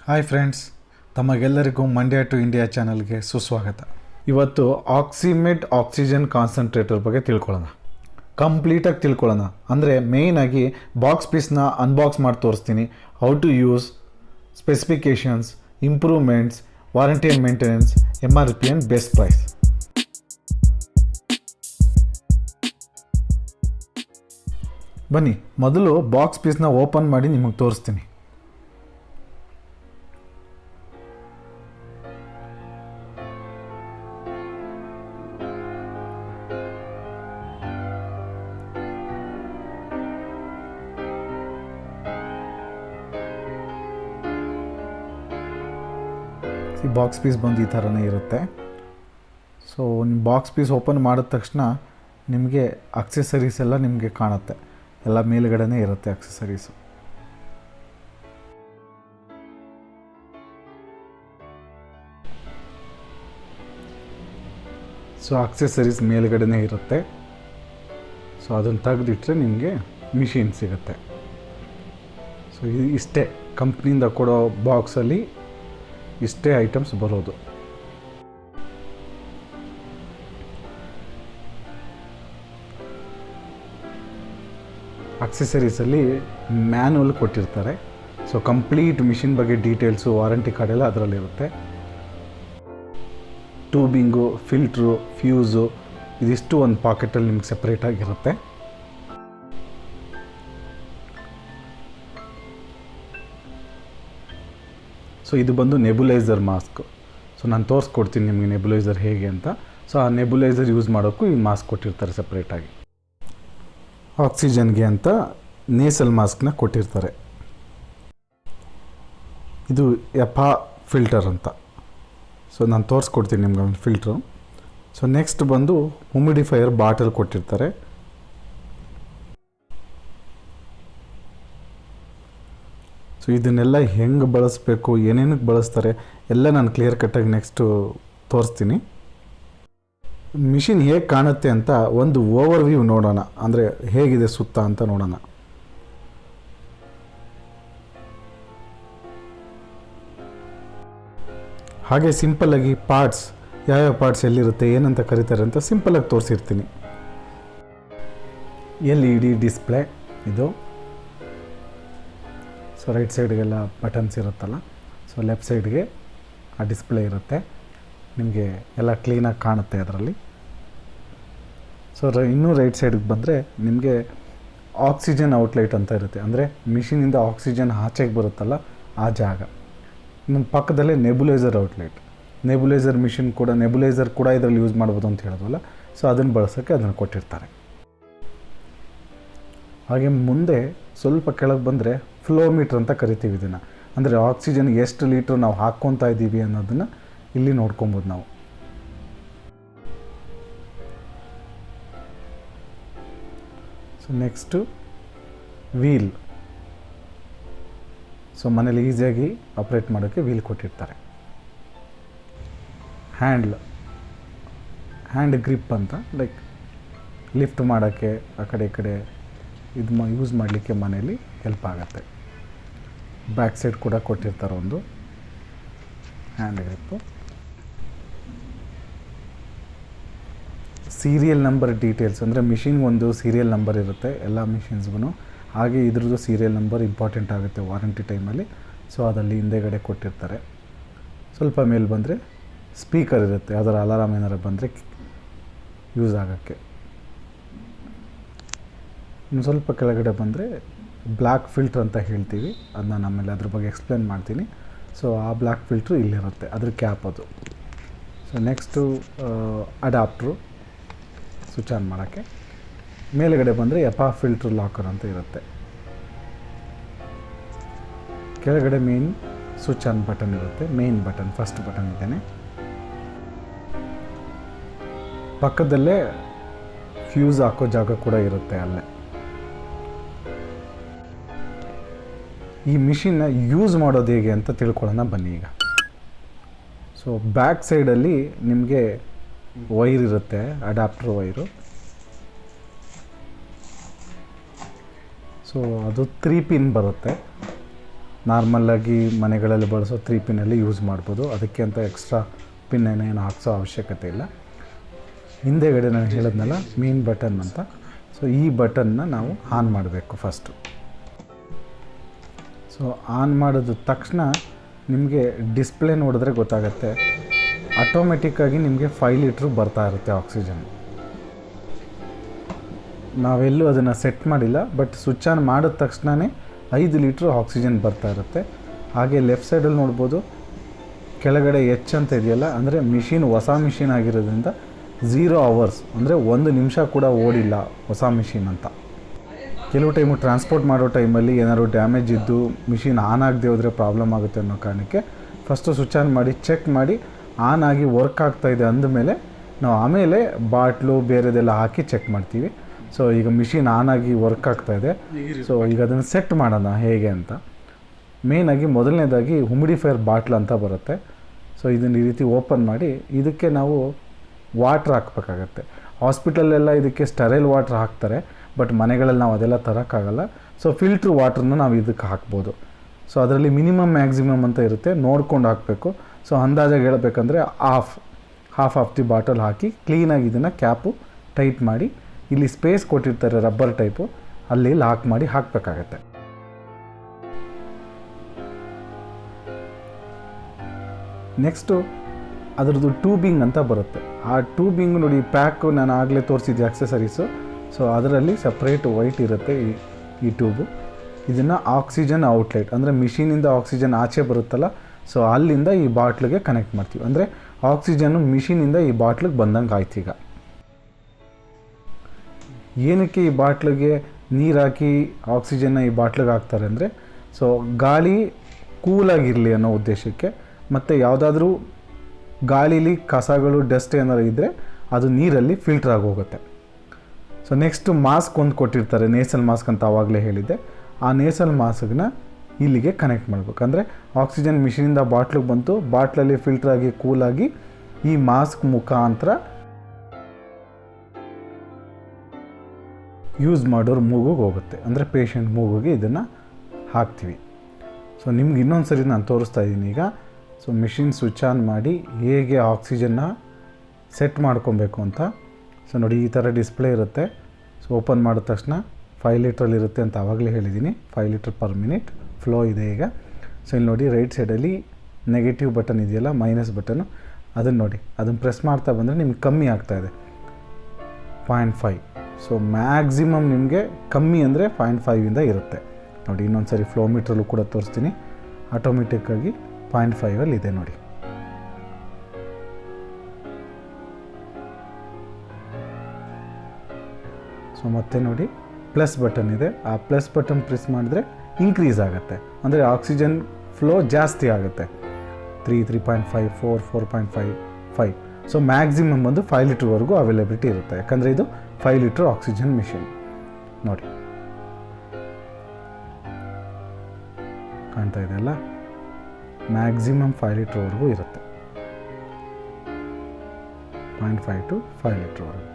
Hi friends, ತಮಗೆಲ್ಲರಿಗೂ Mandya to India ಚಾನಲ್ಗೆ ಸುಸ್ವಾಗತ. ಇವತ್ತು ಆಕ್ಸಿಮೆಡ್ ಆಕ್ಸಿಜನ್ ಕಾನ್ಸಂಟ್ರೇಟರ್ ಬಗ್ಗೆ ತಿಳ್ಕೊಳ್ಳೋಣ. ಕಂಪ್ಲೀಟಾಗಿ ತಿಳ್ಕೊಳ್ಳೋಣ. ಅಂದರೆ ಮೇಯ್ನಾಗಿ ಬಾಕ್ಸ್ ಪೀಸ್ನ ಅನ್ಬಾಕ್ಸ್ ಮಾಡಿ ತೋರಿಸ್ತೀನಿ. How to use, specifications, improvements, warranty and maintenance, MRP and best price. ಬನ್ನಿ, ಮೊದಲು ಬಾಕ್ಸ್ ಪೀಸ್ನ ಓಪನ್ ಮಾಡಿ ನಿಮಗೆ ತೋರಿಸ್ತೀನಿ. ಬಾಕ್ಸ್ ಪೀಸ್ ಬಂದು ಈ ಥರನೇ ಇರುತ್ತೆ. ಸೊ ನಿಮ್ಮ ಬಾಕ್ಸ್ ಪೀಸ್ ಓಪನ್ ಮಾಡಿದ ತಕ್ಷಣ ನಿಮಗೆ ಅಕ್ಸೆಸರೀಸ್ ಎಲ್ಲ ನಿಮಗೆ ಕಾಣುತ್ತೆ. ಎಲ್ಲ ಮೇಲುಗಡೆನೇ ಇರುತ್ತೆ ಅಕ್ಸೆಸರೀಸು. ಸೊ ಅಕ್ಸೆಸರೀಸ್ ಮೇಲುಗಡೆನೇ ಇರುತ್ತೆ. ಸೊ ಅದನ್ನು ತೆಗೆದಿಟ್ರೆ ನಿಮಗೆ ಮಿಷಿನ್ ಸಿಗುತ್ತೆ. ಸೊ ಇಷ್ಟೇ ಕಂಪ್ನಿಯಿಂದ ಕೊಡೋ ಬಾಕ್ಸಲ್ಲಿ ಇಷ್ಟೇ ಐಟಮ್ಸ್ ಬರೋದು. ಅಕ್ಸೆಸರೀಸಲ್ಲಿ ಮ್ಯಾನ್ಯುವಲ್ ಕೊಟ್ಟಿರ್ತಾರೆ. ಸೊ ಕಂಪ್ಲೀಟ್ ಮಿಷಿನ್ ಬಗ್ಗೆ ಡೀಟೇಲ್ಸು, ವಾರಂಟಿ ಕಾರ್ಡ್ ಎಲ್ಲ ಅದರಲ್ಲಿರುತ್ತೆ. ಟ್ಯೂಬಿಂಗು, ಫಿಲ್ಟ್ರು, ಫ್ಯೂಸು ಇದಿಷ್ಟು ಒಂದು ಪಾಕೆಟಲ್ಲಿ ನಿಮ್ಗೆ ಸಪ್ರೇಟಾಗಿರುತ್ತೆ. ಸೊ ಇದು ಬಂದು ನೆಬುಲೈಸರ್ ಮಾಸ್ಕ್. ಸೊ ನಾನು ತೋರಿಸ್ಕೊಡ್ತೀನಿ ನಿಮಗೆ ನೆಬುಲೈಸರ್ ಹೇಗೆ ಅಂತ. ಸೊ ಆ ನೆಬುಲೈಸರ್ ಯೂಸ್ ಮಾಡೋಕ್ಕೂ ಈ ಮಾಸ್ಕ್ ಕೊಟ್ಟಿರ್ತಾರೆ ಸಪ್ರೇಟಾಗಿ. ಆಕ್ಸಿಜನ್ಗೆ ಅಂತ ನೇಸಲ್ ಮಾಸ್ಕ್ನ ಕೊಟ್ಟಿರ್ತಾರೆ. ಇದು ಎಪಾ ಫಿಲ್ಟರ್ ಅಂತ. ಸೊ ನಾನು ತೋರಿಸ್ಕೊಡ್ತೀನಿ ನಿಮ್ಗೆ ಒಂದು ಫಿಲ್ಟ್ರು. ಸೊ ನೆಕ್ಸ್ಟ್ ಬಂದು ಹ್ಯೂಮಿಡಿಫೈಯರ್ ಬಾಟಲ್ ಕೊಟ್ಟಿರ್ತಾರೆ. ಸೊ ಇದನ್ನೆಲ್ಲ ಹೆಂಗೆ ಬಳಸಬೇಕು, ಏನೇನಕ್ಕೆ ಬಳಸ್ತಾರೆ ಎಲ್ಲ ನಾನು ಕ್ಲಿಯರ್ ಕಟ್ಟಾಗಿ ನೆಕ್ಸ್ಟು ತೋರಿಸ್ತೀನಿ. ಮಿಷಿನ್ ಹೇಗೆ ಕಾಣುತ್ತೆ ಅಂತ ಒಂದು ಓವರ್ ವ್ಯೂ ನೋಡೋಣ. ಅಂದರೆ ಹೇಗಿದೆ ಸುತ್ತ ಅಂತ ನೋಡೋಣ. ಹಾಗೆ ಸಿಂಪಲ್ಲಾಗಿ ಪಾರ್ಟ್ಸ್, ಯಾವ್ಯಾವ ಪಾರ್ಟ್ಸ್ ಎಲ್ಲಿರುತ್ತೆ, ಏನಂತ ಕರೀತಾರೆ ಅಂತ ಸಿಂಪಲ್ಲಾಗಿ ತೋರಿಸಿರ್ತೀನಿ. LED ಡಿಸ್ಪ್ಲೇ ಇದು. ಸೊ ರೈಟ್ ಸೈಡ್ಗೆಲ್ಲ ಬಟನ್ಸ್ ಇರುತ್ತಲ್ಲ, ಸೊ ಲೆಫ್ಟ್ ಸೈಡ್ಗೆ ಆ ಡಿಸ್ಪ್ಲೇ ಇರುತ್ತೆ. ನಿಮಗೆ ಎಲ್ಲ ಕ್ಲೀನಾಗಿ ಕಾಣುತ್ತೆ ಅದರಲ್ಲಿ. ಸೊ ಇನ್ನೂ ರೈಟ್ ಸೈಡ್ಗೆ ಬಂದರೆ ನಿಮಗೆ ಆಕ್ಸಿಜನ್ ಔಟ್ಲೆಟ್ ಅಂತ ಇರುತ್ತೆ. ಅಂದರೆ ಮಿಷಿನಿಂದ ಆಕ್ಸಿಜನ್ ಆಚೆಗೆ ಬರುತ್ತಲ್ಲ ಆ ಜಾಗ. ಇನ್ನು ಪಕ್ಕದಲ್ಲೇ ನೆಬುಲೈಸರ್ ಔಟ್ಲೆಟ್. ನೆಬುಲೈಸರ್ ಮಿಷಿನ್ ಕೂಡ, ನೆಬುಲೈಸರ್ ಕೂಡ ಇದರಲ್ಲಿ ಯೂಸ್ ಮಾಡ್ಬೋದು ಅಂತ ಹೇಳಿದ್ವಲ್ಲ. ಸೊ ಅದನ್ನು ಬಳಸೋಕ್ಕೆ ಅದನ್ನು ಕೊಟ್ಟಿರ್ತಾರೆ. ಹಾಗೆ ಮುಂದೆ ಸ್ವಲ್ಪ ಕೆಳಗೆ ಬಂದರೆ ಫ್ಲೋ ಮೀಟ್ರ್ ಅಂತ ಕರಿತೀವಿ ಇದನ್ನು. ಅಂದರೆ ಆಕ್ಸಿಜನ್ ಎಷ್ಟು ಲೀಟ್ರ್ ನಾವು ಹಾಕ್ಕೊತಾ ಇದ್ದೀವಿ ಅನ್ನೋದನ್ನು ಇಲ್ಲಿ ನೋಡ್ಕೊಬೋದು ನಾವು. So next wheel. ಸೊ ಮನೇಲಿ ಈಸಿಯಾಗಿ ಆಪ್ರೇಟ್ ಮಾಡೋಕ್ಕೆ ವೀಲ್ ಕೊಟ್ಟಿರ್ತಾರೆ. ಹ್ಯಾಂಡ್ ಗ್ರಿಪ್ ಅಂತ, ಲೈಕ್ ಲಿಫ್ಟ್ ಮಾಡೋಕ್ಕೆ ಆ ಕಡೆ ಈ ಕಡೆ ಇದು ಯೂಸ್ ಮಾಡಲಿಕ್ಕೆ ಮನೇಲಿ ಹೆಲ್ಪ್ ಆಗುತ್ತೆ. ಬ್ಯಾಕ್ ಸೈಡ್ ಕೂಡ ಕೊಟ್ಟಿರ್ತಾರೆ ಒಂದು hand grip. Serial number details, ಅಂದರೆ ಮಿಷಿನ್ಗೆ ಒಂದು ಸೀರಿಯಲ್ ನಂಬರ್ ಇರುತ್ತೆ ಎಲ್ಲ ಮಿಷಿನ್ಸ್ಗೂ. ಹಾಗೆ ಇದ್ರದ್ದು ಸೀರಿಯಲ್ ನಂಬರ್ ಇಂಪಾರ್ಟೆಂಟ್ ಆಗುತ್ತೆ ವಾರಂಟಿ ಟೈಮಲ್ಲಿ. ಸೊ ಅದಲ್ಲಿ ಹಿಂದೆಗಡೆ ಕೊಟ್ಟಿರ್ತಾರೆ. ಸ್ವಲ್ಪ ಮೇಲೆ ಬಂದರೆ ಸ್ಪೀಕರ್ ಇರುತ್ತೆ, ಅದರ ಅಲಾರಾಮ್ ಏನಾರು ಬಂದರೆ ಯೂಸ್ ಆಗೋಕ್ಕೆ. ಇನ್ನು ಸ್ವಲ್ಪ ಕೆಳಗಡೆ ಬಂದರೆ ಬ್ಲ್ಯಾಕ್ ಫಿಲ್ಟ್ರ್ ಅಂತ ಹೇಳ್ತೀವಿ. ಅದನ್ನ ಆಮೇಲೆ ಅದ್ರ ಬಗ್ಗೆ ಎಕ್ಸ್ಪ್ಲೇನ್ ಮಾಡ್ತೀನಿ. ಸೊ ಆ ಬ್ಲ್ಯಾಕ್ ಫಿಲ್ಟ್ರು ಇಲ್ಲಿರುತ್ತೆ, ಅದ್ರ ಕ್ಯಾಪ್ ಅದು. So next adapter switch on ಮಾಡೋಕ್ಕೆ. ಮೇಲುಗಡೆ ಬಂದರೆ ಎಪಾ ಫಿಲ್ಟ್ರ್ ಲಾಕರ್ ಅಂತ ಇರುತ್ತೆ. ಕೆಳಗಡೆ ಮೇನ್ ಸ್ವಿಚ್ ಆನ್ ಬಟನ್ ಇರುತ್ತೆ. ಮೇನ್ ಬಟನ್, ಫಸ್ಟ್ ಬಟನ್ ಇದ್ದೇನೆ. ಪಕ್ಕದಲ್ಲೇ ಫ್ಯೂಸ್ ಹಾಕೋ ಜಾಗ ಕೂಡ ಇರುತ್ತೆ ಅಲ್ಲೇ. ಈ ಮಿಷಿನ್ನ ಯೂಸ್ ಮಾಡೋದು ಹೇಗೆ ಅಂತ ತಿಳ್ಕೊಳ್ಳೋಣ ಬನ್ನಿ ಈಗ. ಸೊ ಬ್ಯಾಕ್ ಸೈಡಲ್ಲಿ ನಿಮಗೆ ವೈರ್ ಇರುತ್ತೆ, ಅಡಾಪ್ಟರ್ ವೈರು. ಸೊ ಅದು 3 ಪಿನ್ ಬರುತ್ತೆ. ನಾರ್ಮಲಾಗಿ ಮನೆಗಳಲ್ಲಿ ಬಳಸೋ 3 ಪಿನ್ನಲ್ಲಿ ಯೂಸ್ ಮಾಡ್ಬೋದು. ಅದಕ್ಕೆ ಅಂತ ಎಕ್ಸ್ಟ್ರಾ ಪಿನ್ ಏನು ಹಾಕ್ಸೋ ಅವಶ್ಯಕತೆ ಇಲ್ಲ. ಹಿಂದೆಗಡೆ ನಾನು ಹೇಳಿದ್ನಲ್ಲ ಮೇನ್ ಬಟನ್ ಅಂತ, ಸೊ ಈ ಬಟನ್ನ ನಾವು ಆನ್ ಮಾಡಬೇಕು ಫಸ್ಟು. ಸೊ ಆನ್ ಮಾಡಿದ ತಕ್ಷಣ ನಿಮಗೆ ಡಿಸ್ಪ್ಲೇ ನೋಡಿದ್ರೆ ಗೊತ್ತಾಗುತ್ತೆ, ಆಟೋಮೆಟಿಕ್ಕಾಗಿ ನಿಮಗೆ 5 ಲೀಟ್ರ್ ಬರ್ತಾ ಇರುತ್ತೆ ಆಕ್ಸಿಜನ್. ನಾವೆಲ್ಲೂ ಅದನ್ನು ಸೆಟ್ ಮಾಡಿಲ್ಲ, ಬಟ್ ಸ್ವಿಚ್ ಆನ್ ಮಾಡಿದ ತಕ್ಷಣವೇ 5 ಲೀಟ್ರ್ ಆಕ್ಸಿಜನ್ ಬರ್ತಾ ಇರುತ್ತೆ. ಹಾಗೆ ಲೆಫ್ಟ್ ಸೈಡಲ್ಲಿ ನೋಡ್ಬೋದು ಕೆಳಗಡೆ ಎಚ್ ಅಂತ ಇದೆಯಲ್ಲ, ಅಂದರೆ ಮಿಷಿನ್ ಹೊಸ ಮಿಷಿನ್ ಆಗಿರೋದ್ರಿಂದ 0 hours ಅಂದರೆ 1 ನಿಮಿಷ ಕೂಡ ಓಡಿಲ್ಲ ಹೊಸ ಮಿಷಿನ್ ಅಂತ. ಕೆಲವು ಟೈಮು ಟ್ರಾನ್ಸ್ಪೋರ್ಟ್ ಮಾಡೋ ಟೈಮಲ್ಲಿ ಏನಾದ್ರು ಡ್ಯಾಮೇಜ್ ಇದ್ದು ಮಿಷಿನ್ ಆನ್ ಆಗದೆ ಹೋದರೆ ಪ್ರಾಬ್ಲಮ್ ಆಗುತ್ತೆ ಅನ್ನೋ ಕಾರಣಕ್ಕೆ ಫಸ್ಟು ಸ್ವಿಚ್ ಆನ್ ಮಾಡಿ ಚೆಕ್ ಮಾಡಿ ಆನ್ ಆಗಿ ವರ್ಕ್ ಆಗ್ತಾಯಿದೆ ಅಂದಮೇಲೆ ನಾವು ಆಮೇಲೆ ಬಾಟ್ಲು ಬೇರೆದೆಲ್ಲ ಹಾಕಿ ಚೆಕ್ ಮಾಡ್ತೀವಿ. ಸೊ ಈಗ ಮಿಷಿನ್ ಆನ್ ಆಗಿ ವರ್ಕ್ ಆಗ್ತಾಯಿದೆ. ಸೊ ಈಗ ಅದನ್ನು ಸೆಟ್ ಮಾಡೋಣ ಹೇಗೆ ಅಂತ. ಮೇಯ್ನಾಗಿ ಮೊದಲನೇದಾಗಿ ಹುಮಿಡಿಫೈಯರ್ ಬಾಟ್ಲ್ ಅಂತ ಬರುತ್ತೆ. ಸೊ ಇದನ್ನು ಈ ರೀತಿ ಓಪನ್ ಮಾಡಿ ಇದಕ್ಕೆ ನಾವು ವಾಟ್ರ್ ಹಾಕಬೇಕಾಗತ್ತೆ. ಹಾಸ್ಪಿಟಲೆಲ್ಲ ಇದಕ್ಕೆ ಸ್ಟರೈಲ್ ವಾಟ್ರ್ ಹಾಕ್ತಾರೆ, ಬಟ್ ಮನೆಗಳಲ್ಲಿ ನಾವು ಅದೆಲ್ಲ ತರೋಕ್ಕಾಗಲ್ಲ. ಸೊ ಫಿಲ್ಟ್ರ್ ವಾಟ್ರನ್ನ ನಾವು ಇದಕ್ಕೆ ಹಾಕ್ಬೋದು. ಸೊ ಅದರಲ್ಲಿ ಮಿನಿಮಮ್ ಮ್ಯಾಕ್ಸಿಮಮ್ ಅಂತ ಇರುತ್ತೆ, ನೋಡ್ಕೊಂಡು ಹಾಕಬೇಕು. ಸೊ ಅಂದಾಜಾಗಿ ಹೇಳಬೇಕಂದ್ರೆ ಹಾಫ್ ಆಫ್ ದಿ ಬಾಟಲ್ ಹಾಕಿ ಕ್ಲೀನಾಗಿ ಇದನ್ನು ಕ್ಯಾಪು ಟೈಟ್ ಮಾಡಿ, ಇಲ್ಲಿ ಸ್ಪೇಸ್ ಕೊಟ್ಟಿರ್ತಾರೆ ರಬ್ಬರ್ ಟೈಪು, ಅಲ್ಲಿ ಲಾಕ್ ಮಾಡಿ ಹಾಕಬೇಕಾಗತ್ತೆ. ನೆಕ್ಸ್ಟು ಅದರದ್ದು ಟ್ಯೂಬಿಂಗ್ ಅಂತ ಬರುತ್ತೆ. ಆ ಟ್ಯೂಬಿಂಗ್ ನೋಡಿ, ಪ್ಯಾಕು ನಾನು ಆಗಲೇ ತೋರಿಸಿದ್ದೆ ಆಕ್ಸೆಸರೀಸು. ಸೊ ಅದರಲ್ಲಿ ಸಪ್ರೇಟ್ ವೈಟ್ ಇರುತ್ತೆ ಈ ಟ್ಯೂಬು. ಇದನ್ನು ಆಕ್ಸಿಜನ್ ಔಟ್ಲೆಟ್ ಅಂದರೆ ಮಿಷಿನಿಂದ ಆಕ್ಸಿಜನ್ ಆಚೆ ಬರುತ್ತಲ್ಲ, ಸೊ ಅಲ್ಲಿಂದ ಈ ಬಾಟ್ಲಿಗೆ ಕನೆಕ್ಟ್ ಮಾಡ್ತೀವಿ. ಅಂದರೆ ಆಕ್ಸಿಜನ್ನು ಮಿಷಿನಿಂದ ಈ ಬಾಟ್ಲಿಗೆ ಬಂದಂಗೆ ಆಯ್ತು. ಈಗ ಏನಕ್ಕೆ ಈ ಬಾಟ್ಲಿಗೆ ನೀರು ಹಾಕಿ ಆಕ್ಸಿಜನ್ನ ಈ ಬಾಟ್ಲಿಗೆ ಹಾಕ್ತಾರೆ ಅಂದರೆ, ಸೊ ಗಾಳಿ ಕೂಲಾಗಿರಲಿ ಅನ್ನೋ ಉದ್ದೇಶಕ್ಕೆ. ಮತ್ತು ಯಾವುದಾದ್ರೂ ಗಾಳೀಲಿ ಕಸಗಳು ಡಸ್ಟ್ ಏನಾರು ಇದ್ದರೆ ಅದು ನೀರಲ್ಲಿ ಫಿಲ್ಟರ್ ಆಗಿ ಹೋಗುತ್ತೆ. ಸೊ ನೆಕ್ಸ್ಟು ಮಾಸ್ಕ್ ಒಂದು ಕೊಟ್ಟಿರ್ತಾರೆ, ನೇಸಲ್ ಮಾಸ್ಕ್ ಅಂತ ಆವಾಗಲೇ ಹೇಳಿದ್ದೆ. ಆ ನೇಸಲ್ ಮಾಸ್ಕನ್ನ ಇಲ್ಲಿಗೆ ಕನೆಕ್ಟ್ ಮಾಡಬೇಕು. ಅಂದರೆ ಆಕ್ಸಿಜನ್ ಮಿಷಿನಿಂದ ಬಾಟ್ಲಿಗೆ ಬಂತು, ಬಾಟ್ಲಲ್ಲಿ ಫಿಲ್ಟ್ರಾಗಿ ಕೂಲಾಗಿ ಈ ಮಾಸ್ಕ್ ಮುಖಾಂತರ ಯೂಸ್ ಮಾಡೋರು ಮೂಗಿಗೆ ಹೋಗುತ್ತೆ. ಅಂದರೆ ಪೇಷಂಟ್ ಮೂಗಿಗೆ ಇದನ್ನು ಹಾಕ್ತೀವಿ. ಸೊ ನಿಮ್ಗೆ ಇನ್ನೊಂದು ಸರಿ ನಾನು ತೋರಿಸ್ತಾ ಇದ್ದೀನಿ ಈಗ. ಸೊ ಮಿಷಿನ್ ಸ್ವಿಚ್ ಆನ್ ಮಾಡಿ ಹೇಗೆ ಆಕ್ಸಿಜನ್ನ ಸೆಟ್ ಮಾಡ್ಕೊಬೇಕು ಅಂತ. ಸೊ ನೋಡಿ, ಈ ಥರ ಡಿಸ್ಪ್ಲೇ ಇರುತ್ತೆ. ಸೊ ಓಪನ್ ಮಾಡಿದ ತಕ್ಷಣ 5 ಲೀಟ್ರಲ್ಲಿ ಇರುತ್ತೆ ಅಂತ ಆವಾಗಲೇ ಹೇಳಿದ್ದೀನಿ. 5 ಲೀಟ್ರ್ ಪರ್ ಮಿನಿಟ್ ಫ್ಲೋ ಇದೆ ಈಗ. ಸೊ ಇಲ್ಲಿ ನೋಡಿ, ರೈಟ್ ಸೈಡಲ್ಲಿ ನೆಗೆಟಿವ್ ಬಟನ್ ಇದೆಯಲ್ಲ, ಮೈನಸ್ ಬಟನ್ನು, ಅದನ್ನು ನೋಡಿ, ಅದನ್ನು ಪ್ರೆಸ್ ಮಾಡ್ತಾ ಬಂದರೆ ನಿಮ್ಗೆ ಕಮ್ಮಿ ಆಗ್ತಾಯಿದೆ 0.5. ಸೊ ಮ್ಯಾಕ್ಸಿಮಮ್ ನಿಮಗೆ ಕಮ್ಮಿ ಅಂದರೆ 0.5ಇಂದ ಇರುತ್ತೆ. ನೋಡಿ, ಇನ್ನೊಂದು ಸರಿ ಫ್ಲೋ ಮೀಟ್ರಲ್ಲೂ ಕೂಡ ತೋರಿಸ್ತೀನಿ. ಆಟೋಮೆಟಿಕ್ಕಾಗಿ 0.5 ಇದೆ ನೋಡಿ. ಸೊ ಮತ್ತೆ ನೋಡಿ, ಪ್ಲಸ್ ಬಟನ್ ಇದೆ. ಆ ಪ್ಲಸ್ ಬಟನ್ ಪ್ರೆಸ್ ಮಾಡಿದ್ರೆ ಇನ್ಕ್ರೀಸ್ ಆಗುತ್ತೆ, ಅಂದರೆ ಆಕ್ಸಿಜನ್ ಫ್ಲೋ ಜಾಸ್ತಿ ಆಗುತ್ತೆ. 3, 3.5, 4, 4.5, 5. ಸೊ ಮ್ಯಾಕ್ಸಿಮಮ್ ಬಂದು 5 ಲೀಟ್ರ್ವರೆಗೂ ಅವೈಲೇಬಿಲಿಟಿ ಇರುತ್ತೆ, ಯಾಕಂದರೆ ಇದು 5 ಲೀಟ್ರ್ ಆಕ್ಸಿಜನ್ ಮಿಷಿನ್. ನೋಡಿ, ಕಾಣ್ತಾ ಇದೆಯಲ್ಲ, ಮ್ಯಾಕ್ಸಿಮಮ್ 5 ಲೀಟ್ರ್ವರೆಗೂ ಇರುತ್ತೆ. 0.5 to 5 ಲೀಟ್ರ್ವರೆಗೂ.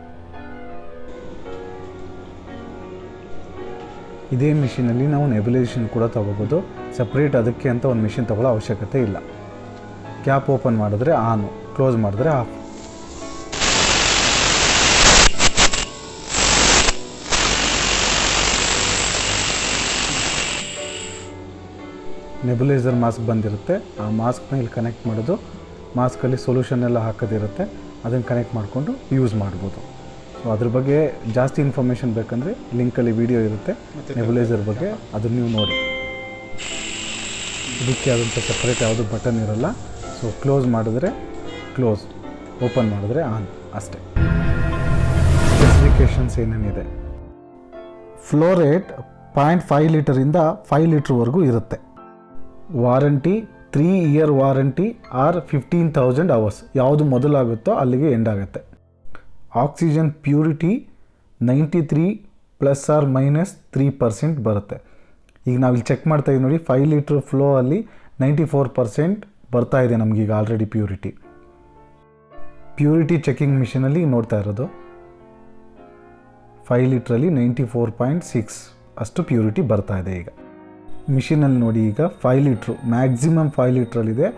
ಇದೇ ಮಿಷಿನಲ್ಲಿ ನಾವು ನೆಬ್ಯುಲೈಸೇಷನ್ ಕೂಡ ತೊಗೋಬೋದು. ಸಪ್ರೇಟ್ ಅದಕ್ಕೆ ಅಂತ ಒಂದು ಮಿಷಿನ್ ತೊಗೊಳ್ಳೋ ಅವಶ್ಯಕತೆ ಇಲ್ಲ. ಕ್ಯಾಪ್ ಓಪನ್ ಮಾಡಿದ್ರೆ ಆನು, ಕ್ಲೋಸ್ ಮಾಡಿದ್ರೆ ಆಫ್. ನೆಬ್ಯುಲೈಸರ್ ಮಾಸ್ಕ್ ಬಂದಿರುತ್ತೆ. ಆ ಮಾಸ್ಕ್ನ ಇಲ್ಲಿ ಕನೆಕ್ಟ್ ಮಾಡೋದು, ಮಾಸ್ಕಲ್ಲಿ ಸೊಲ್ಯೂಷನ್ ಎಲ್ಲ ಹಾಕೋದಿರುತ್ತೆ, ಅದನ್ನು ಕನೆಕ್ಟ್ ಮಾಡಿಕೊಂಡು ಯೂಸ್ ಮಾಡ್ಬೋದು. ಸೊ ಅದ್ರ ಬಗ್ಗೆ ಜಾಸ್ತಿ ಇನ್ಫಾರ್ಮೇಷನ್ ಬೇಕಂದರೆ ಲಿಂಕಲ್ಲಿ ವಿಡಿಯೋ ಇರುತ್ತೆ ನೆಬ್ಯುಲೈಸರ್ ಬಗ್ಗೆ, ಅದನ್ನು ನೀವು ನೋಡಿ. ಇದಕ್ಕೆ ಆದಂಥ ಸಪ್ರೇಟ್ ಯಾವುದೂ ಬಟನ್ ಇರೋಲ್ಲ. ಸೊ ಕ್ಲೋಸ್ ಮಾಡಿದ್ರೆ ಕ್ಲೋಸ್, ಓಪನ್ ಮಾಡಿದ್ರೆ ಆನ್, ಅಷ್ಟೇ. ಸ್ಪೆಸಿಫಿಕೇಷನ್ಸ್ ಏನೇನಿದೆ, ಫ್ಲೋ ರೇಟ್ 0.5 ಲೀಟರಿಂದ 5 ಲೀಟ್ರ್ವರೆಗೂ ಇರುತ್ತೆ. Warranty 3 year warranty or 15,000 hours. ಯಾವುದು ಮೊದಲಾಗುತ್ತೋ ಅಲ್ಲಿಗೆ ಎಂಡ್ ಆಗುತ್ತೆ. ಆಕ್ಸಿಜನ್ ಪ್ಯೂರಿಟಿ 93 ±3% ಬರುತ್ತೆ. ಈಗ ನಾವಿಲ್ಲಿ ಚೆಕ್ ಮಾಡ್ತಾ ಇದ್ದೀವಿ ನೋಡಿ, 5 ಲೀಟ್ರ್ ಫ್ಲೋ ಅಲ್ಲಿ 94% ಬರ್ತಾ ಇದೆ ನಮಗೀಗ ಆಲ್ರೆಡಿ ಪ್ಯೂರಿಟಿ ಚೆಕಿಂಗ್ ಮಿಷಿನಲ್ಲಿ ನೋಡ್ತಾ ಇರೋದು. 5 ಲೀಟ್ರಲ್ಲಿ 94.6 ಅಷ್ಟು ಪ್ಯೂರಿಟಿ ಬರ್ತಾ ಇದೆ ಈಗ. ಮಿಷಿನಲ್ಲಿ ನೋಡಿ ಈಗ 5 litre maximum 5 ಲೀಟ್ರಲ್ಲಿದೆ.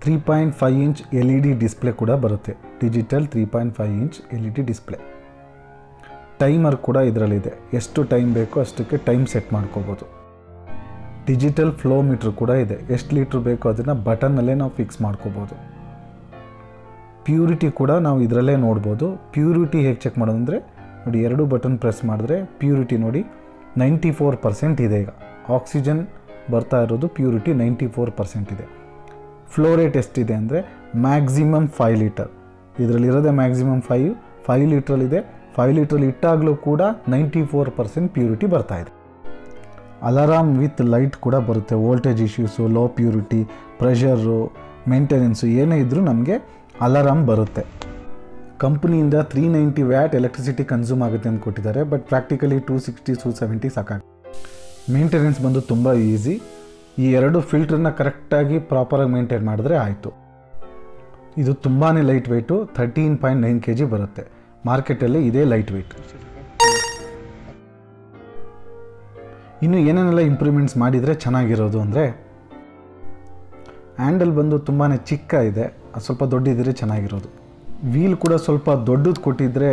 3.5 inch LED display ಕೂಡ ಬರುತ್ತೆ. Digital 3.5 inch LED display. Timer ಕೂಡ ಇದರಲ್ಲಿದೆ. ಎಷ್ಟು ಟೈಮ್ ಬೇಕೋ ಅಷ್ಟಕ್ಕೆ ಟೈಮ್ ಸೆಟ್ ಮಾಡ್ಕೋಬೋದು. ಡಿಜಿಟಲ್ ಫ್ಲೋ ಮೀಟ್ರ್ ಕೂಡ ಇದೆ. ಎಷ್ಟು ಲೀಟ್ರ್ ಬೇಕೋ ಅದನ್ನು ಬಟನ್ನಲ್ಲೇ ನಾವು ಫಿಕ್ಸ್ ಮಾಡ್ಕೋಬೋದು. ಪ್ಯೂರಿಟಿ ಕೂಡ ನಾವು ಇದರಲ್ಲೇ ನೋಡ್ಬೋದು. ಪ್ಯೂರಿಟಿ ಹೇಗೆ ಚೆಕ್ ಮಾಡೋದು ಅಂದರೆ ನೋಡಿ, 2 ಬಟನ್ ಪ್ರೆಸ್ ಮಾಡಿದ್ರೆ ಪ್ಯೂರಿಟಿ ನೋಡಿ 94% ಇದೆ. ಈಗ ಆಕ್ಸಿಜನ್ ಬರ್ತಾ ಇರೋದು ಪ್ಯೂರಿಟಿ 94% ಇದೆ. ಫ್ಲೋ ರೇಟ್ ಎಷ್ಟಿದೆ ಅಂದರೆ ಮ್ಯಾಕ್ಸಿಮಮ್ 5 ಲೀಟರ್. ಇದರಲ್ಲಿರೋದೇ ಮ್ಯಾಕ್ಸಿಮಮ್ 5 ಲೀಟ್ರಲ್ಲಿದೆ. 5 ಲೀಟ್ರಲ್ಲಿ ಇಟ್ಟಾಗಲೂ ಕೂಡ 94% ಪ್ಯೂರಿಟಿ ಬರ್ತಾ ಇದೆ. ಅಲಾರಾಮ್ ವಿತ್ ಲೈಟ್ ಕೂಡ ಬರುತ್ತೆ. Voltage issues, low purity, pressure, maintenance ಏನೇ ಇದ್ದರೂ ನಮಗೆ ಅಲಾರಾಮ್ ಬರುತ್ತೆ. ಕಂಪ್ನಿಯಿಂದ 390 ವ್ಯಾಟ್ ಎಲೆಕ್ಟ್ರಿಸಿಟಿ ಕನ್ಸ್ಯೂಮ್ ಆಗುತ್ತೆ ಅಂತ ಕೊಟ್ಟಿದ್ದಾರೆ. ಬಟ್ ಪ್ರಾಕ್ಟಿಕಲಿ 260-270 ಸಾಕಾಗುತ್ತೆ. ಮೇಂಟೆನೆನ್ಸ್ ಬಂದು ತುಂಬ ಈಸಿ. ಈ 2 ಫಿಲ್ಟ್ರನ್ನ ಕರೆಕ್ಟಾಗಿ ಪ್ರಾಪರಾಗಿ ಮೇಂಟೈನ್ ಮಾಡಿದ್ರೆ ಆಯಿತು. ಇದು ತುಂಬಾ ಲೈಟ್ ವೆಯ್ಟು, 13.9 kg ಬರುತ್ತೆ. ಮಾರ್ಕೆಟಲ್ಲಿ ಇದೇ ಲೈಟ್ ವೆಯ್ಟ್. ಇನ್ನು ಏನೇನೆಲ್ಲ ಇಂಪ್ರೂವ್ಮೆಂಟ್ಸ್ ಮಾಡಿದರೆ ಚೆನ್ನಾಗಿರೋದು ಅಂದರೆ, ಹ್ಯಾಂಡಲ್ ಬಂದು ತುಂಬಾ ಚಿಕ್ಕ ಇದೆ, ಸ್ವಲ್ಪ ದೊಡ್ಡದಿದ್ರೆ ಚೆನ್ನಾಗಿರೋದು. ವೀಲ್ ಕೂಡ ಸ್ವಲ್ಪ ದೊಡ್ಡದು ಕೊಟ್ಟಿದ್ದರೆ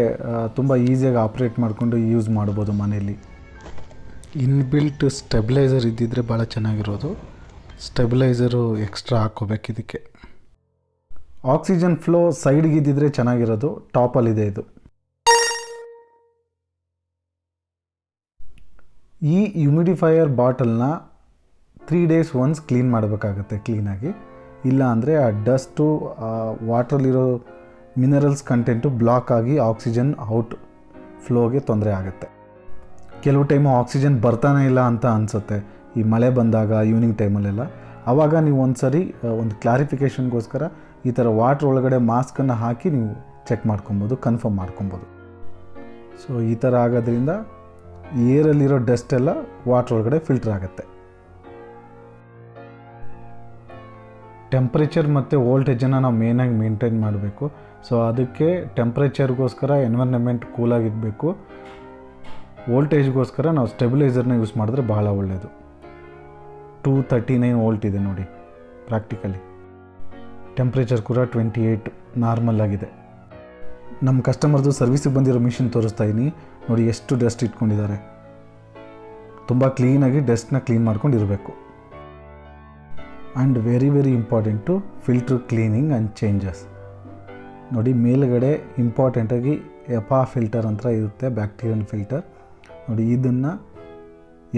ತುಂಬ ಈಸಿಯಾಗಿ ಆಪ್ರೇಟ್ ಮಾಡಿಕೊಂಡು ಯೂಸ್ ಮಾಡ್ಬೋದು ಮನೆಯಲ್ಲಿ. ಇನ್ಬಿಲ್ಟ್ ಸ್ಟೆಬಿಲೈಸರ್ ಇದ್ದಿದ್ದರೆ ಭಾಳ ಚೆನ್ನಾಗಿರೋದು. ಸ್ಟೆಬಿಲೈಸರು ಎಕ್ಸ್ಟ್ರಾ ಹಾಕ್ಕೋಬೇಕು ಇದಕ್ಕೆ. ಆಕ್ಸಿಜನ್ ಫ್ಲೋ ಸೈಡ್ಗೆ ಇದ್ದಿದ್ರೆ ಚೆನ್ನಾಗಿರೋದು. ಟಾಪಲ್ಲಿದೆ ಇದು. ಈ ಹ್ಯೂಮಿಡಿಫೈಯರ್ ಬಾಟಲ್ನ 3 days ಒನ್ಸ್ ಕ್ಲೀನ್ ಮಾಡಬೇಕಾಗತ್ತೆ ಕ್ಲೀನಾಗಿ. ಇಲ್ಲ ಅಂದರೆ ಆ ಡಸ್ಟು, ವಾಟ್ರಲ್ಲಿರೋ ಮಿನರಲ್ಸ್ ಕಂಟೆಂಟು ಬ್ಲಾಕ್ ಆಗಿ ಆಕ್ಸಿಜನ್ ಔಟ್ ಫ್ಲೋಗೆ ತೊಂದರೆ ಆಗುತ್ತೆ. ಕೆಲವು ಟೈಮು ಆಕ್ಸಿಜನ್ ಬರ್ತಾನೆ ಇಲ್ಲ ಅಂತ ಅನಿಸುತ್ತೆ, ಈ ಮಳೆ ಬಂದಾಗ ಈವ್ನಿಂಗ್ ಟೈಮಲ್ಲೆಲ್ಲ. ಆವಾಗ ನೀವು ಒಂದು ಕ್ಲಾರಿಫಿಕೇಷನ್ಗೋಸ್ಕರ ಈ ಥರ ವಾಟ್ರ್ ಒಳಗಡೆ ಮಾಸ್ಕನ್ನು ಹಾಕಿ ನೀವು ಚೆಕ್ ಮಾಡ್ಕೊಬೋದು, ಕನ್ಫರ್ಮ್ ಮಾಡ್ಕೊಬೋದು. ಸೊ ಈ ಥರ ಆಗೋದ್ರಿಂದ ಏರಲ್ಲಿರೋ ಡಸ್ಟ್ ಎಲ್ಲ ವಾಟ್ರ್ ಒಳಗಡೆ ಫಿಲ್ಟರ್ ಆಗುತ್ತೆ. ಟೆಂಪ್ರೇಚರ್ ಮತ್ತು ವೋಲ್ಟೇಜನ್ನು ನಾವು ಮೇನಾಗಿ ಮೇಂಟೈನ್ ಮಾಡಬೇಕು. ಸೊ ಅದಕ್ಕೆ ಟೆಂಪ್ರೇಚರ್ಗೋಸ್ಕರ ಎನ್ವೈರ್ನ್ಮೆಂಟ್ ಕೂಲಾಗಿರಬೇಕು. ವೋಲ್ಟೇಜ್ಗೋಸ್ಕರ ನಾವು ಸ್ಟೆಬಿಲೈಸರ್ನ ಯೂಸ್ ಮಾಡಿದ್ರೆ ಭಾಳ ಒಳ್ಳೆಯದು. 239 ವೋಲ್ಟ್ ಇದೆ ನೋಡಿ ಪ್ರಾಕ್ಟಿಕಲಿ. ಟೆಂಪ್ರೇಚರ್ ಕೂಡ 28 ನಾರ್ಮಲ್ ಆಗಿದೆ. ನಮ್ಮ ಕಸ್ಟಮರ್ದು ಸರ್ವಿಸಿಗೆ ಬಂದಿರೋ ಮಿಷಿನ್ ತೋರಿಸ್ತಾ ಇದ್ದೀನಿ ನೋಡಿ, ಎಷ್ಟು ಡಸ್ಟ್ ಇಟ್ಕೊಂಡಿದ್ದಾರೆ. ತುಂಬ ಕ್ಲೀನಾಗಿ ಡಸ್ಟ್ನ ಕ್ಲೀನ್ ಮಾಡ್ಕೊಂಡಿರಬೇಕು. And very important filter cleaning and changes. ನೋಡಿ ಮೇಲುಗಡೆ ಇಂಪಾರ್ಟೆಂಟಾಗಿ ಎಪಾ ಫಿಲ್ಟರ್ ಅಂತ ಇರುತ್ತೆ, ಬ್ಯಾಕ್ಟೀರಿಯಲ್ ಫಿಲ್ಟರ್. ನೋಡಿ ಇದನ್ನು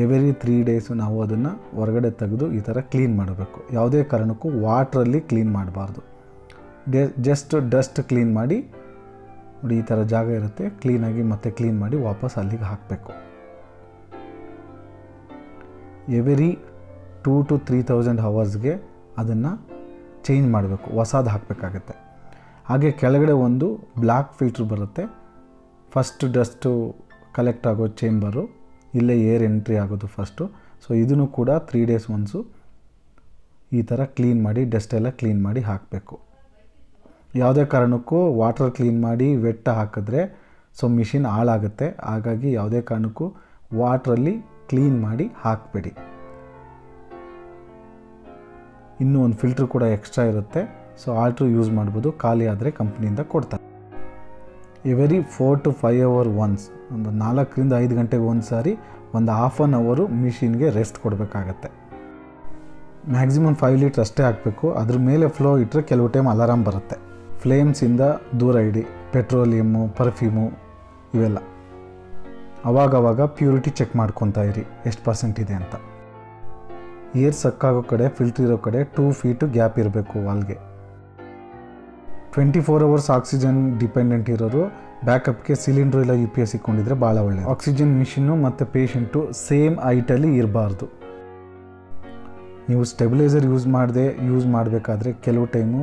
ಎವ್ರಿ 3 days ನಾವು ಅದನ್ನು ಹೊರಗಡೆ ತೆಗೆದು ಈ ಥರ ಕ್ಲೀನ್ ಮಾಡಬೇಕು. ಯಾವುದೇ ಕಾರಣಕ್ಕೂ ವಾಟ್ರಲ್ಲಿ ಕ್ಲೀನ್ ಮಾಡಬಾರ್ದು. ಜಸ್ಟ್ ಡಸ್ಟ್ ಕ್ಲೀನ್ ಮಾಡಿ ನೋಡಿ, ಈ ಥರ ಜಾಗ ಇರುತ್ತೆ, ಕ್ಲೀನಾಗಿ ಮತ್ತೆ ಕ್ಲೀನ್ ಮಾಡಿ ವಾಪಸ್ ಅಲ್ಲಿಗೆ ಹಾಕಬೇಕು. ಎವ್ರಿ 2,000 to 3,000 ಅವರ್ಸ್ಗೆ ಅದನ್ನು ಚೇಂಜ್ ಮಾಡಬೇಕು, ಹೊಸದು ಹಾಕಬೇಕಾಗತ್ತೆ. ಹಾಗೆ ಕೆಳಗಡೆ ಒಂದು ಬ್ಲ್ಯಾಕ್ ಫಿಲ್ಟ್ರ್ ಬರುತ್ತೆ. ಫಸ್ಟ್ ಡಸ್ಟು ಕಲೆಕ್ಟ್ ಆಗೋ ಚೇಂಬರು, ಇಲ್ಲೇ ಏರ್ ಎಂಟ್ರಿ ಆಗೋದು ಫಸ್ಟು. ಸೊ ಇದನ್ನು ಕೂಡ 3 days ಒನ್ಸು ಈ ಥರ ಕ್ಲೀನ್ ಮಾಡಿ, ಡಸ್ಟ್ ಎಲ್ಲ ಕ್ಲೀನ್ ಮಾಡಿ ಹಾಕಬೇಕು. ಯಾವುದೇ ಕಾರಣಕ್ಕೂ ವಾಟರ್ ಕ್ಲೀನ್ ಮಾಡಿ ವೆಟ್ಟ ಹಾಕಿದ್ರೆ ಸೊ ಮಿಷಿನ್ ಹಾಳಾಗುತ್ತೆ. ಹಾಗಾಗಿ ಯಾವುದೇ ಕಾರಣಕ್ಕೂ ವಾಟ್ರಲ್ಲಿ ಕ್ಲೀನ್ ಮಾಡಿ ಹಾಕಬೇಡಿ. ಇನ್ನೂ ಒಂದು ಫಿಲ್ಟ್ರ್ ಕೂಡ ಎಕ್ಸ್ಟ್ರಾ ಇರುತ್ತೆ. ಸೊ ಆಲ್ಟ್ರು ಯೂಸ್ ಮಾಡ್ಬೋದು, ಖಾಲಿ ಆದರೆ ಕಂಪ್ನಿಯಿಂದ ಕೊಡ್ತಾರೆ. ಎವ್ರಿ 4 to 5 hours ಒನ್ಸ್, ಒಂದು 4 ರಿಂದ 5 ಗಂಟೆಗೆ ಒಂದು ಸಾರಿ ಒಂದು ಹಾಫ್ ಆನ್ ಅವರು ಮಿಷಿನ್ಗೆ ರೆಸ್ಟ್ ಕೊಡಬೇಕಾಗತ್ತೆ. ಮ್ಯಾಕ್ಸಿಮಮ್ 5 ಲೀಟ್ರ್ ಅಷ್ಟೇ ಹಾಕಬೇಕು. ಅದ್ರ ಮೇಲೆ ಫ್ಲೋ ಇಟ್ಟರೆ ಕೆಲವು ಟೈಮ್ ಅಲಾರಾಮ್ ಬರುತ್ತೆ. ಫ್ಲೇಮ್ಸಿಂದ ದೂರ ಇಡಿ, ಪೆಟ್ರೋಲಿಯಮ್ಮು, ಪರ್ಫ್ಯೂಮು ಇವೆಲ್ಲ. ಅವಾಗವಾಗ ಪ್ಯೂರಿಟಿ ಚೆಕ್ ಮಾಡ್ಕೊತಾ ಇರಿ, ಎಷ್ಟು % ಇದೆ ಅಂತ. ಏರ್ ಸಕ್ಕಾಗೋ ಕಡೆ, ಫಿಲ್ಟ್ರ್ ಇರೋ ಕಡೆ 2 feet ಗ್ಯಾಪ್ ಇರಬೇಕು ವಾಲ್ಗೆ. 24 hours ಆಕ್ಸಿಜನ್ ಡಿಪೆಂಡೆಂಟ್ ಇರೋರು ಬ್ಯಾಕಪ್ಗೆ ಸಿಲಿಂಡ್ರು ಇಲ್ಲ UPS ಇಟ್ಕೊಂಡಿದ್ರೆ ಭಾಳ ಒಳ್ಳೆಯದು. ಆಕ್ಸಿಜನ್ ಮಿಷಿನ್ನು ಮತ್ತು ಪೇಷಂಟು ಸೇಮ್ ಹೈಟಲ್ಲಿ ಇರಬಾರ್ದು. ನೀವು ಸ್ಟೆಬಿಲೈಸರ್ ಯೂಸ್ ಮಾಡಬೇಕಾದ್ರೆ ಕೆಲವು ಟೈಮು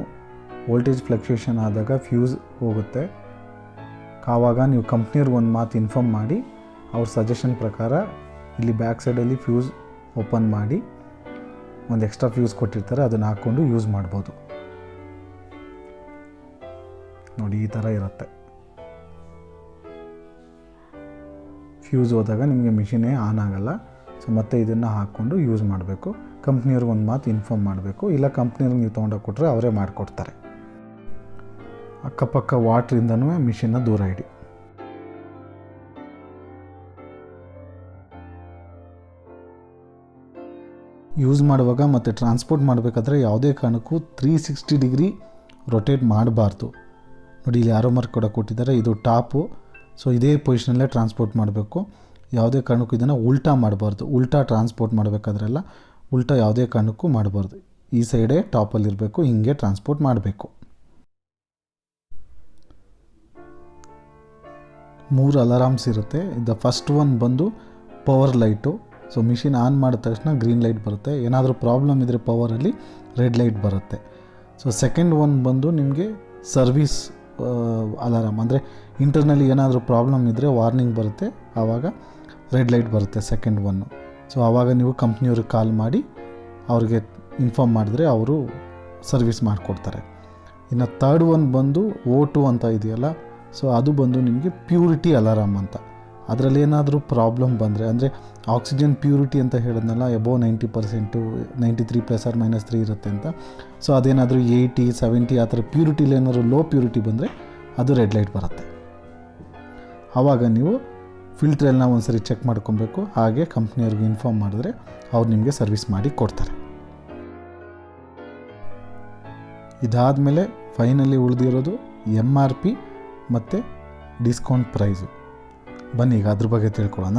ವೋಲ್ಟೇಜ್ ಫ್ಲಕ್ಚುಯೇಷನ್ ಆದಾಗ ಫ್ಯೂಸ್ ಹೋಗುತ್ತೆ. ಆವಾಗ ನೀವು ಕಂಪ್ನಿಯವ್ರಿಗೆ ಒಂದು ಮಾತು ಇನ್ಫಾರ್ಮ್ ಮಾಡಿ, ಅವ್ರ ಸಜೆಷನ್ ಪ್ರಕಾರ ಇಲ್ಲಿ ಬ್ಯಾಕ್ ಸೈಡಲ್ಲಿ ಫ್ಯೂಸ್ ಓಪನ್ ಮಾಡಿ ಒಂದು ಎಕ್ಸ್ಟ್ರಾ ಫ್ಯೂಸ್ ಕೊಟ್ಟಿರ್ತಾರೆ, ಅದನ್ನು ಹಾಕ್ಕೊಂಡು ಯೂಸ್ ಮಾಡ್ಬೋದು. ನೋಡಿ ಈ ಥರ ಇರುತ್ತೆ. ಫ್ಯೂಸ್ ಹೋದಾಗ ನಿಮಗೆ ಮಿಷಿನೇ ಆನ್ ಆಗಲ್ಲ. ಸೊ ಮತ್ತೆ ಇದನ್ನು ಹಾಕ್ಕೊಂಡು ಯೂಸ್ ಮಾಡಬೇಕು. ಕಂಪ್ನಿಯವ್ರಿಗೆ ಒಂದು ಮಾತು ಇನ್ಫಾರ್ಮ್ ಮಾಡಬೇಕು, ಇಲ್ಲ ಕಂಪ್ನಿಯವ್ರಿಗೆ ನೀವು ತೊಗೊಂಡೋಗಿ ಕೊಟ್ಟರೆ ಅವರೇ ಮಾಡಿಕೊಡ್ತಾರೆ. ಅಕ್ಕಪಕ್ಕ ವಾಟ್ರಿಂದನೂ ಮಿಷಿನ್ನ ದೂರ ಇಡಿ. ಯೂಸ್ ಮಾಡುವಾಗ ಮತ್ತು ಟ್ರಾನ್ಸ್ಪೋರ್ಟ್ ಮಾಡಬೇಕಾದ್ರೆ ಯಾವುದೇ ಕಾರಣಕ್ಕೂ 360 ಡಿಗ್ರಿ ರೊಟೇಟ್ ಮಾಡಬಾರ್ದು. ನೋಡಿ ಇಲ್ಲಿ ಆರೋ ಮಾರ್ಕ್ ಕೂಡ ಕೊಟ್ಟಿದ್ದಾರೆ, ಇದು ಟಾಪು. ಸೊ ಇದೇ ಪೊಸಿಷನಲ್ಲೇ ಟ್ರಾನ್ಸ್ಪೋರ್ಟ್ ಮಾಡಬೇಕು. ಯಾವುದೇ ಕಾರಣಕ್ಕೂ ಇದನ್ನು ಉಲ್ಟಾ ಮಾಡಬಾರ್ದು. ಉಲ್ಟಾ ಟ್ರಾನ್ಸ್ಪೋರ್ಟ್ ಮಾಡಬೇಕಾದ್ರೆಲ್ಲ ಉಲ್ಟಾ ಯಾವುದೇ ಕಾರಣಕ್ಕೂ ಮಾಡಬಾರ್ದು. ಈ ಸೈಡೇ ಟಾಪಲ್ಲಿರಬೇಕು, ಹಿಂಗೆ ಟ್ರಾನ್ಸ್ಪೋರ್ಟ್ ಮಾಡಬೇಕು. 3 ಅಲಾರಾಮ್ಸ್ ಇರುತ್ತೆ. ದ ಫಸ್ಟ್ ಒನ್ ಬಂದು power light. So machine on ಮಾಡಿದ ತಕ್ಷಣ ಗ್ರೀನ್ ಲೈಟ್ ಬರುತ್ತೆ. ಏನಾದರೂ ಪ್ರಾಬ್ಲಮ್ ಇದ್ದರೆ ಪವರಲ್ಲಿ ರೆಡ್ ಲೈಟ್ ಬರುತ್ತೆ. ಸೊ ಸೆಕೆಂಡ್ ಒನ್ ಬಂದು ನಿಮಗೆ ಸರ್ವಿಸ್ ಅಲಾರಾಮ್, ಅಂದರೆ ಇಂಟರ್ನಲ್ಲಿ ಏನಾದರೂ ಪ್ರಾಬ್ಲಮ್ ಇದ್ದರೆ ವಾರ್ನಿಂಗ್ ಬರುತ್ತೆ, ಆವಾಗ ರೆಡ್ ಲೈಟ್ ಬರುತ್ತೆ ಸೆಕೆಂಡ್ ಒನ್ನು. ಸೊ ಆವಾಗ ನೀವು ಕಂಪ್ನಿಯವ್ರಿಗೆ ಕಾಲ್ ಮಾಡಿ ಅವ್ರಿಗೆ ಇನ್ಫಾರ್ಮ್ ಮಾಡಿದ್ರೆ ಅವರು ಸರ್ವಿಸ್ ಮಾಡಿಕೊಡ್ತಾರೆ. ಇನ್ನು ಥರ್ಡ್ ಒನ್ ಬಂದು O2 ಅಂತ ಇದೆಯಲ್ಲ, ಸೊ ಅದು ಬಂದು ನಿಮಗೆ ಪ್ಯೂರಿಟಿ ಅಲಾರಾಮ್ ಅಂತ. ಅದರಲ್ಲಿ ಏನಾದರೂ ಪ್ರಾಬ್ಲಮ್ ಬಂದರೆ, ಅಂದರೆ ಆಕ್ಸಿಜನ್ ಪ್ಯೂರಿಟಿ ಅಂತ ಹೇಳಿದ್ನಲ್ಲ, ಎಬೋವ್ 90%, 93 ±3 ಇರುತ್ತೆ ಅಂತ. ಸೊ ಅದೇನಾದರೂ 80, 70 ಆ ಥರ ಪ್ಯೂರಿಟಿಲಿ ಏನಾದರೂ ಲೋ ಪ್ಯೂರಿಟಿ ಬಂದರೆ ಅದು ರೆಡ್ ಲೈಟ್ ಬರುತ್ತೆ. ಆವಾಗ ನೀವು ಫಿಲ್ಟ್ರೆಲ್ಲ ಒಂದು ಸರಿ ಚೆಕ್ ಮಾಡ್ಕೊಬೇಕು. ಹಾಗೆ ಕಂಪ್ನಿಯವ್ರಿಗೆ ಇನ್ಫಾರ್ಮ್ ಮಾಡಿದ್ರೆ ಅವ್ರು ನಿಮಗೆ ಸರ್ವಿಸ್ ಮಾಡಿ ಕೊಡ್ತಾರೆ. ಇದಾದಮೇಲೆ ಫೈನಲಿ ಉಳಿದಿರೋದು MRP ಮತ್ತು ಡಿಸ್ಕೌಂಟ್ ಪ್ರೈಸು. ಬನ್ನಿ ಈಗ ಅದ್ರ ಬಗ್ಗೆ ತಿಳ್ಕೊಳ್ಳೋಣ.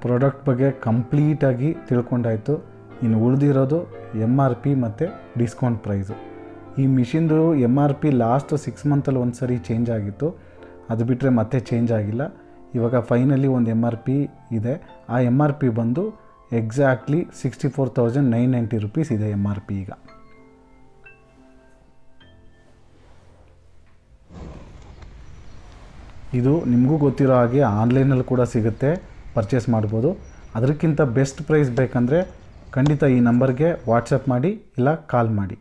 ಪ್ರಾಡಕ್ಟ್ ಬಗ್ಗೆ ಕಂಪ್ಲೀಟಾಗಿ ತಿಳ್ಕೊಂಡಾಯಿತು. ಇನ್ನು ಉಳಿದಿರೋದು MRP ಮತ್ತು ಡಿಸ್ಕೌಂಟ್ ಪ್ರೈಸು. ಈ ಮಿಷಿನ್ದು MRP ಲಾಸ್ಟ್ 6 ಮಂತಲ್ಲಿ ಒಂದು ಸರಿ ಚೇಂಜ್ ಆಗಿತ್ತು, ಅದು ಬಿಟ್ಟರೆ ಮತ್ತೆ ಚೇಂಜ್ ಆಗಿಲ್ಲ. ಇವಾಗ ಫೈನಲಿ ಒಂದು MRP ಇದೆ. ಆ MRP ಬಂದು ಎಕ್ಸಾಕ್ಟ್ಲಿ 64,990 ರೂಪೀಸ್ ಇದೆ MRP ಈಗ. ಇದು ನಿಮಗೂ ಗೊತ್ತಿರೋ ಹಾಗೆ ಆನ್ಲೈನಲ್ಲಿ ಕೂಡ ಸಿಗುತ್ತೆ, ಪರ್ಚೇಸ್ ಮಾಡ್ಬೋದು. ಅದಕ್ಕಿಂತ ಬೆಸ್ಟ್ ಪ್ರೈಸ್ ಬೇಕಂದರೆ ಖಂಡಿತ ಈ ನಂಬರ್ಗೆ ವಾಟ್ಸಪ್ ಮಾಡಿ ಇಲ್ಲ ಕಾಲ್ ಮಾಡಿ.